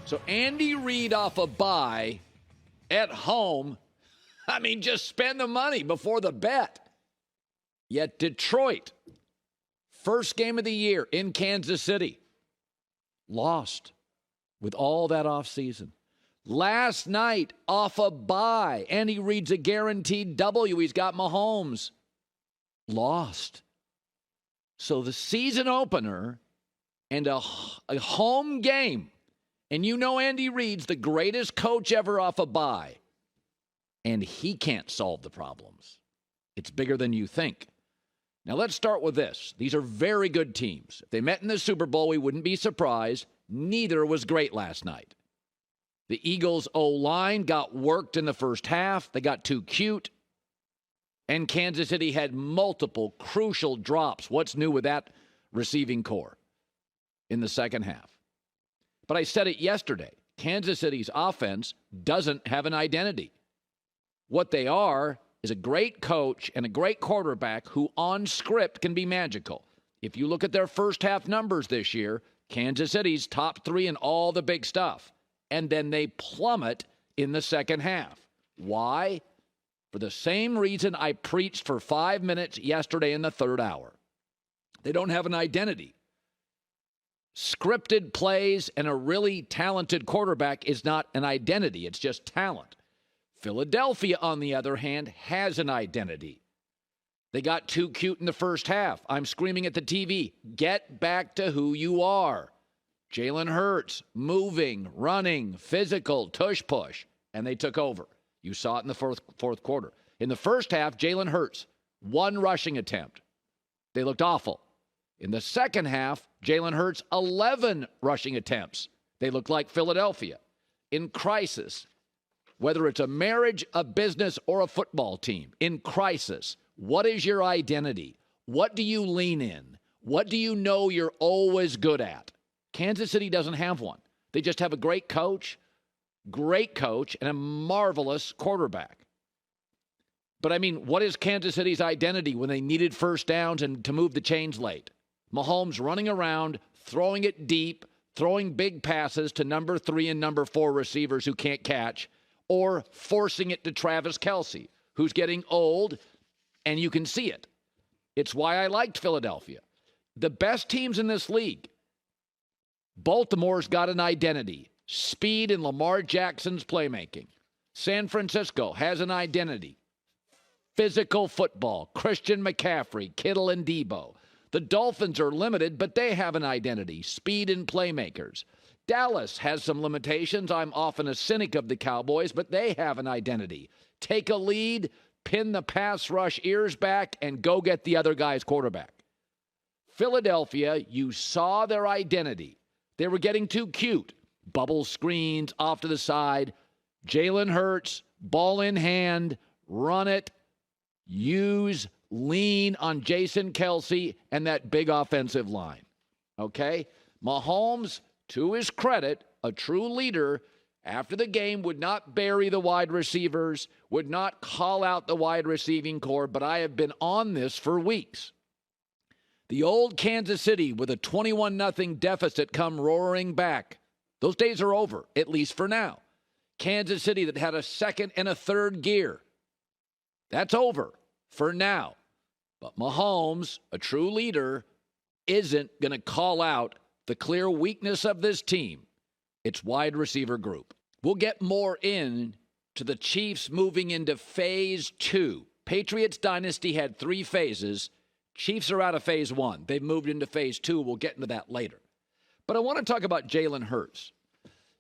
So Andy Reid off a bye at home. I mean, just spend the money before the bet. Yet Detroit, first game of the year in Kansas City, lost with all that offseason. Last night, off a bye, Andy Reid's a guaranteed W. He's got Mahomes. Lost. So the season opener and a home game. And you know Andy Reid's the greatest coach ever off a bye. And he can't solve the problems. It's bigger than you think. Now let's start with this. These are very good teams. If they met in the Super Bowl, we wouldn't be surprised. Neither was great last night. The Eagles' O-line got worked in the first half. They got too cute. And Kansas City had multiple crucial drops. What's new with that receiving core in the second half? But I said it yesterday. Kansas City's offense doesn't have an identity. What they are is a great coach and a great quarterback who on script can be magical. If you look at their first half numbers this year, Kansas City's top 3 in all the big stuff. And then they plummet in the second half. Why? For the same reason I preached for 5 minutes yesterday in the third hour. They don't have an identity. Scripted plays and a really talented quarterback is not an identity. It's just talent. Philadelphia, on the other hand, has an identity. They got too cute in the first half. I'm screaming at the TV, get back to who you are. Jalen Hurts, moving, running, physical, tush-push, and they took over. You saw it in the fourth quarter. In the first half, Jalen Hurts, 1 rushing attempt. They looked awful. In the second half, Jalen Hurts, 11 rushing attempts. They looked like Philadelphia. In crisis, whether it's a marriage, a business, or a football team, in crisis, what is your identity? What do you lean in? What do you know you're always good at? Kansas City doesn't have one. They just have a great coach, and a marvelous quarterback. But, I mean, what is Kansas City's identity when they needed first downs and to move the chains late? Mahomes running around, throwing it deep, throwing big passes to number 3 and number 4 receivers who can't catch, or forcing it to Travis Kelce, who's getting old, and you can see it. It's why I liked Philadelphia. The best teams in this league, Baltimore's got an identity. Speed and Lamar Jackson's playmaking. San Francisco has an identity. Physical football. Christian McCaffrey, Kittle, and Debo. The Dolphins are limited, but they have an identity. Speed and playmakers. Dallas has some limitations. I'm often a cynic of the Cowboys, but they have an identity. Take a lead, pin the pass rush ears back, and go get the other guy's quarterback. Philadelphia, you saw their identity. They were getting too cute. Bubble screens off to the side. Jalen Hurts, ball in hand, run it, use, lean on Jason Kelce and that big offensive line. Okay? Mahomes, to his credit, a true leader, after the game would not bury the wide receivers, would not call out the wide receiving core, but I have been on this for weeks. The old Kansas City with a 21-0 deficit come roaring back. Those days are over, at least for now. Kansas City that had a second and a third gear. That's over for now. But Mahomes, a true leader, isn't going to call out the clear weakness of this team. Its wide receiver group. We'll get more into the Chiefs moving into phase 2. Patriots dynasty had 3 phases. Chiefs are out of phase 1. They've moved into phase 2. We'll get into that later. But I want to talk about Jalen Hurts.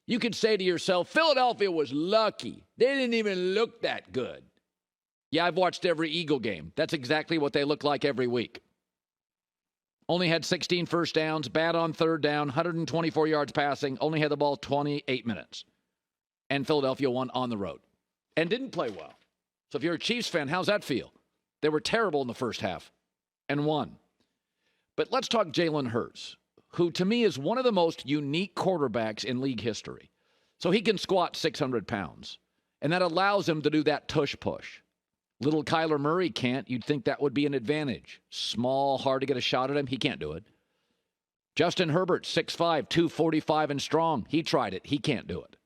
You could say to yourself, Philadelphia was lucky. They didn't even look that good. Yeah, I've watched every Eagle game. That's exactly what they look like every week. Only had 16 first downs, bad on third down, 124 yards passing, only had the ball 28 minutes. And Philadelphia won on the road and didn't play well. So if you're a Chiefs fan, how's that feel? They were terrible in the first half and won. But let's talk Jalen Hurts, who to me is one of the most unique quarterbacks in league history. So he can squat 600 pounds, and that allows him to do that tush-push. Little Kyler Murray can't. You'd think that would be an advantage. Small, hard to get a shot at him. He can't do it. Justin Herbert, 6'5", 245 and strong. He tried it. He can't do it.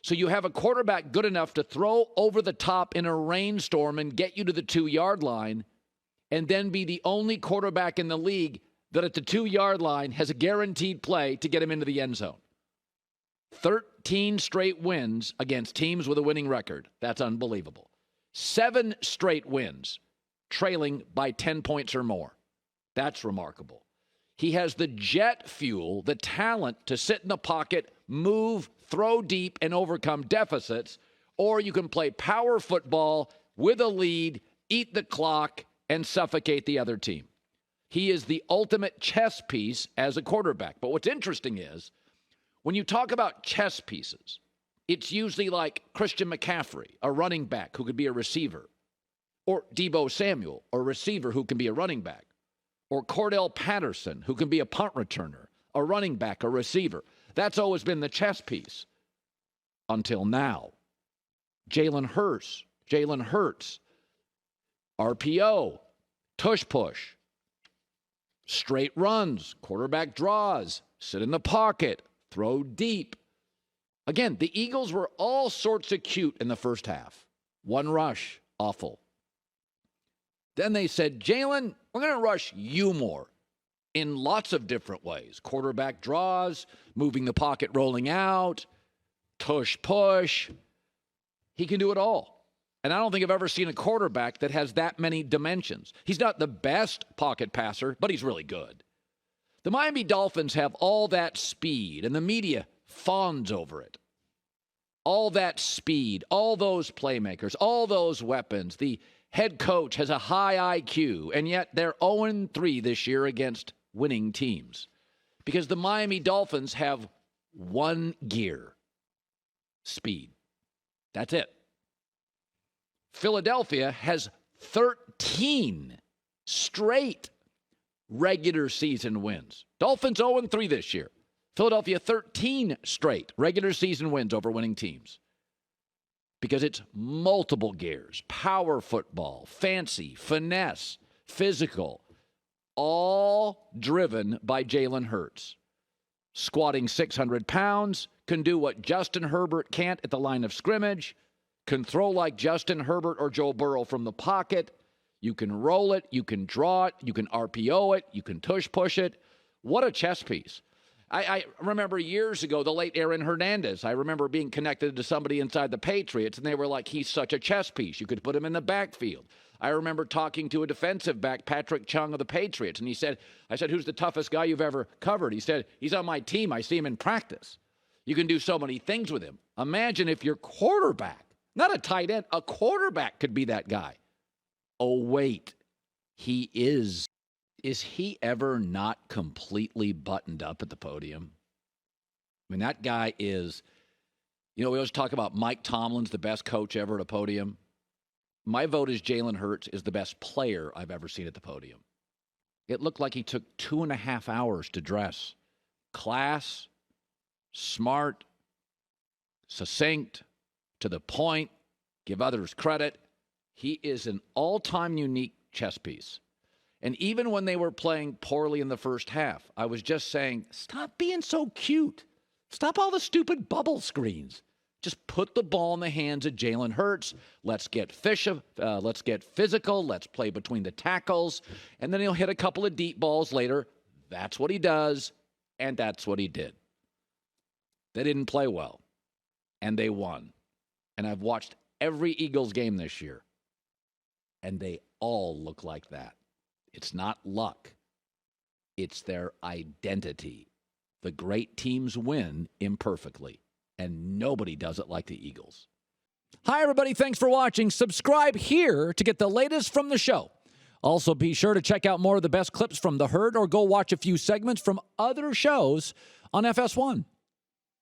So you have a quarterback good enough to throw over the top in a rainstorm and get you to the 2-yard line, and then be the only quarterback in the league that at the 2-yard line has a guaranteed play to get him into the end zone. 13 straight wins against teams with a winning record. That's unbelievable. 7 straight wins, trailing by 10 points or more. That's remarkable. He has the jet fuel, the talent to sit in the pocket, move, throw deep, and overcome deficits. Or you can play power football with a lead, eat the clock, and suffocate the other team. He is the ultimate chess piece as a quarterback. But what's interesting is, when you talk about chess pieces, it's usually like Christian McCaffrey, a running back who could be a receiver, or Deebo Samuel, a receiver who can be a running back, or Cordell Patterson, who can be a punt returner, a running back, a receiver. That's always been the chess piece until now. Jalen Hurts, RPO, tush push, straight runs, quarterback draws, sit in the pocket, throw deep. Again, the Eagles were all sorts of cute in the first half. One rush, awful. Then they said, Jalen, we're going to rush you more in lots of different ways. Quarterback draws, moving the pocket, rolling out, tush push. He can do it all. And I don't think I've ever seen a quarterback that has that many dimensions. He's not the best pocket passer, but he's really good. The Miami Dolphins have all that speed, and the media fawns over it. All that speed, all those playmakers, all those weapons. The head coach has a high IQ, and yet they're 0-3 this year against winning teams. Because the Miami Dolphins have one gear: speed. That's it. Philadelphia has 13 straight regular season wins. Dolphins 0-3 this year. Philadelphia 13 straight regular season wins over winning teams. Because it's multiple gears: power football, fancy, finesse, physical, all driven by Jalen Hurts. Squatting 600 pounds, can do what Justin Herbert can't at the line of scrimmage, can throw like Justin Herbert or Joe Burrow from the pocket. You can roll it, you can draw it, you can RPO it, you can tush push it. What a chess piece. I remember years ago, the late Aaron Hernandez. I remember being connected to somebody inside the Patriots, and they were like, he's such a chess piece. You could put him in the backfield. I remember talking to a defensive back, Patrick Chung of the Patriots, and I said, who's the toughest guy you've ever covered? He said, he's on my team. I see him in practice. You can do so many things with him. Imagine if your quarterback, not a tight end, a quarterback could be that guy. Oh, wait, he is. Is he ever not completely buttoned up at the podium? I mean, that guy is, we always talk about Mike Tomlin's the best coach ever at a podium. My vote is Jalen Hurts is the best player I've ever seen at the podium. It looked like he took 2.5 hours to dress. Class, smart, succinct, to the point, give others credit. He is an all-time unique chess piece. And even when they were playing poorly in the first half, I was just saying, stop being so cute. Stop all the stupid bubble screens. Just put the ball in the hands of Jalen Hurts. Let's get physical. Let's play between the tackles. And then he'll hit a couple of deep balls later. That's what he does, and that's what he did. They didn't play well, and they won. And I've watched every Eagles game this year, and they all look like that. It's not luck. It's their identity. The great teams win imperfectly, and nobody does it like the Eagles. Hi, everybody. Thanks for watching. Subscribe here to get the latest from the show. Also, be sure to check out more of the best clips from The Herd or go watch a few segments from other shows on FS1.